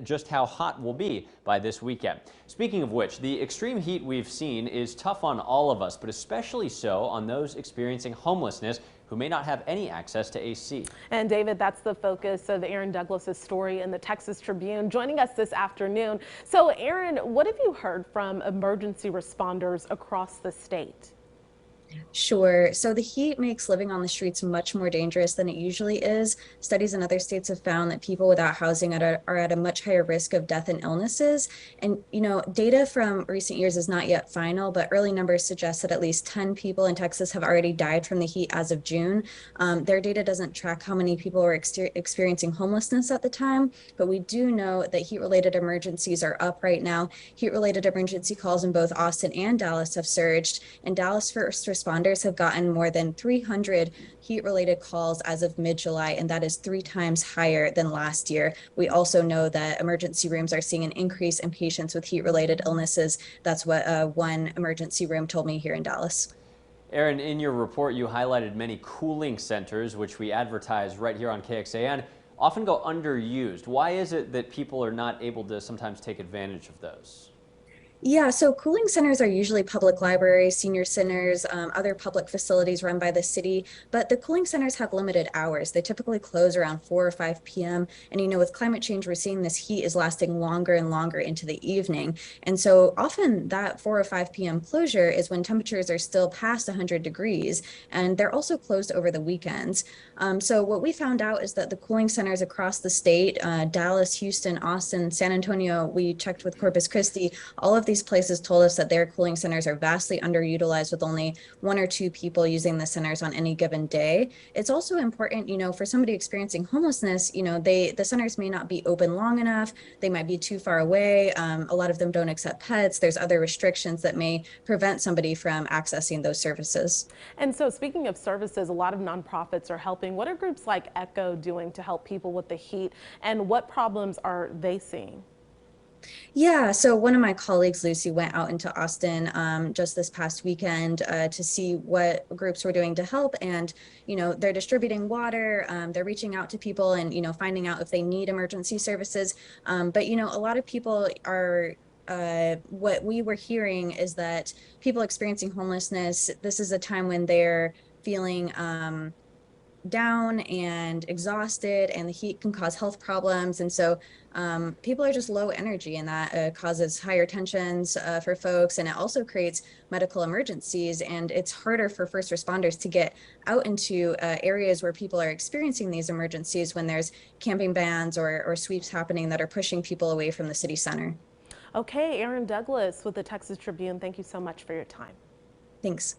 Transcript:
just how hot will be by this weekend. Speaking of which, the extreme heat we've seen is tough on all of us, but especially so on those experiencing homelessness who may not have any access to AC. And David, that's the focus of Aaron Douglas's story in the Texas Tribune, joining us this afternoon. So Aaron, what have you heard from emergency responders across the state? Sure. So the heat makes living on the streets much more dangerous than it usually is. Studies in other states have found that people without housing are at a much higher risk of death and illnesses. And, data from recent years is not yet final, but early numbers suggest that at least 10 people in Texas have already died from the heat as of June. Their data doesn't track how many people were experiencing homelessness at the time, but we do know that heat-related emergencies are up right now. Heat-related emergency calls in both Austin and Dallas have surged, and Dallas first responders have gotten more than 300 heat-related calls as of mid-July, and that is 3 times higher than last year. We also know that emergency rooms are seeing an increase in patients with heat-related illnesses. That's what one emergency room told me here in Dallas. Aaron, in your report, you highlighted many cooling centers, which we advertise right here on KXAN, often go underused. Why is it that people are not able to sometimes take advantage of those? Yeah, so cooling centers are usually public libraries, senior centers, other public facilities run by the city, but the cooling centers have limited hours. They typically close around 4 or 5 p.m. And with climate change, we're seeing this heat is lasting longer and longer into the evening. And so often that 4 or 5 p.m. closure is when temperatures are still past 100 degrees, and they're also closed over the weekends. So what we found out is that the cooling centers across the state, Dallas, Houston, Austin, San Antonio, we checked with Corpus Christi, all of these places told us that their cooling centers are vastly underutilized with only 1 or 2 people using the centers on any given day. It's also important, for somebody experiencing homelessness, the centers may not be open long enough. They might be too far away. A lot of them don't accept pets. There's other restrictions that may prevent somebody from accessing those services. And so speaking of services, a lot of nonprofits are helping. What are groups like Echo doing to help people with the heat, and what problems are they seeing? Yeah, so one of my colleagues, Lucy, went out into Austin just this past weekend to see what groups were doing to help. And, they're distributing water, they're reaching out to people and, finding out if they need emergency services. But, a lot of people are what we were hearing is that people experiencing homelessness, this is a time when they're feeling down and exhausted, and the heat can cause health problems. And so people are just low energy, and that causes higher tensions for folks, and it also creates medical emergencies. And it's harder for first responders to get out into areas where people are experiencing these emergencies when there's camping bans or sweeps happening that are pushing people away from the city center. Okay, Aaron Douglas with the Texas Tribune, thank you so much for your time. Thanks.